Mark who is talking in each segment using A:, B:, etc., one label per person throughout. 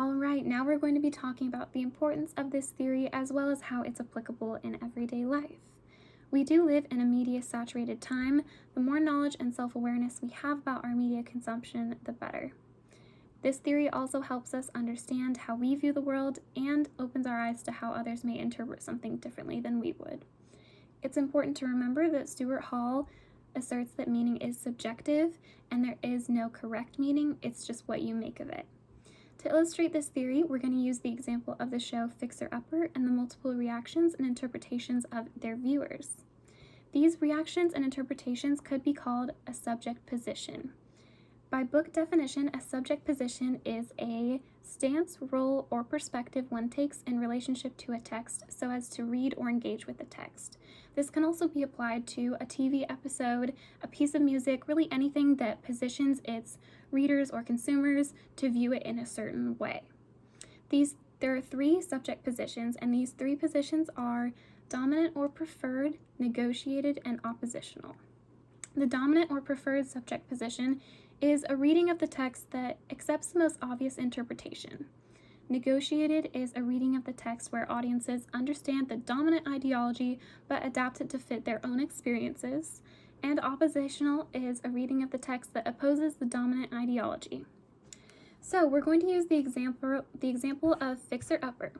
A: All right, now we're going to be talking about the importance of this theory as well as how it's applicable in everyday life. We do live in a media-saturated time. The more knowledge and self-awareness we have about our media consumption, the better. This theory also helps us understand how we view the world and opens our eyes to how others may interpret something differently than we would. It's important to remember that Stuart Hall asserts that meaning is subjective and there is no correct meaning, it's just what you make of it. To illustrate this theory, we're going to use the example of the show Fixer Upper and the multiple reactions and interpretations of their viewers. These reactions and interpretations could be called a subject position. By book definition, a subject position is a stance, role, or perspective one takes in relationship to a text so as to read or engage with the text. This can also be applied to a TV episode, a piece of music, really anything that positions its readers or consumers to view it in a certain way. There are three subject positions, and these three positions are dominant or preferred, negotiated, and oppositional. The dominant or preferred subject position is a reading of the text that accepts the most obvious interpretation. Negotiated is a reading of the text where audiences understand the dominant ideology but adapt it to fit their own experiences. And oppositional is a reading of the text that opposes the dominant ideology. So we're going to use the example of Fixer Upper.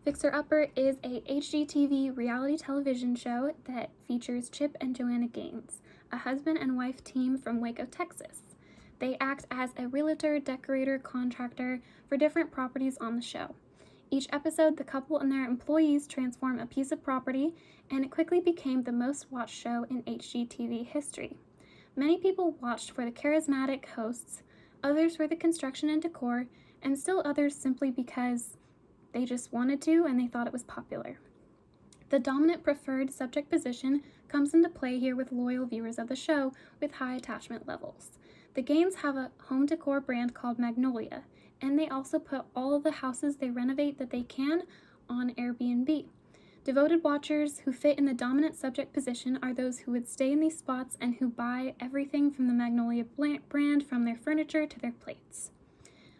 A: Fixer Upper is a HGTV reality television show that features Chip and Joanna Gaines, a husband and wife team from Waco, Texas. They act as a realtor, decorator, contractor for different properties on the show. Each episode, the couple and their employees transform a piece of property, and it quickly became the most watched show in HGTV history. Many people watched for the charismatic hosts, others for the construction and decor, and still others simply because they just wanted to and they thought it was popular. The dominant preferred subject position comes into play here with loyal viewers of the show with high attachment levels. The Gaines have a home decor brand called Magnolia, and they also put all of the houses they renovate that they can on Airbnb. Devoted watchers who fit in the dominant subject position are those who would stay in these spots and who buy everything from the Magnolia brand, from their furniture to their plates.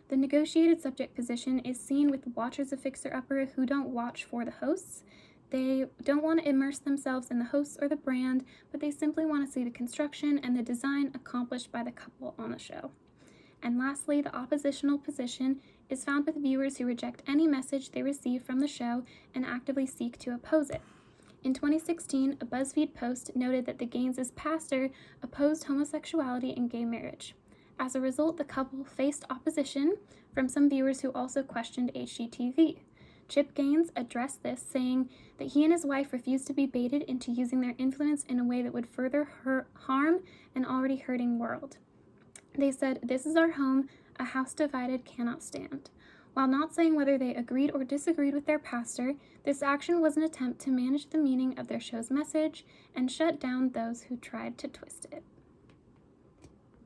A: The negotiated subject position is seen with watchers of Fixer Upper who don't watch for the hosts. They don't want to immerse themselves in the hosts or the brand, but they simply want to see the construction and the design accomplished by the couple on the show. And lastly, the oppositional position is found with viewers who reject any message they receive from the show and actively seek to oppose it. In 2016, a BuzzFeed post noted that the Gaines' pastor opposed homosexuality and gay marriage. As a result, the couple faced opposition from some viewers who also questioned HGTV. Chip Gaines addressed this, saying that he and his wife refused to be baited into using their influence in a way that would further harm an already hurting world. They said, "This is our home, a house divided cannot stand." While not saying whether they agreed or disagreed with their pastor, this action was an attempt to manage the meaning of their show's message and shut down those who tried to twist it.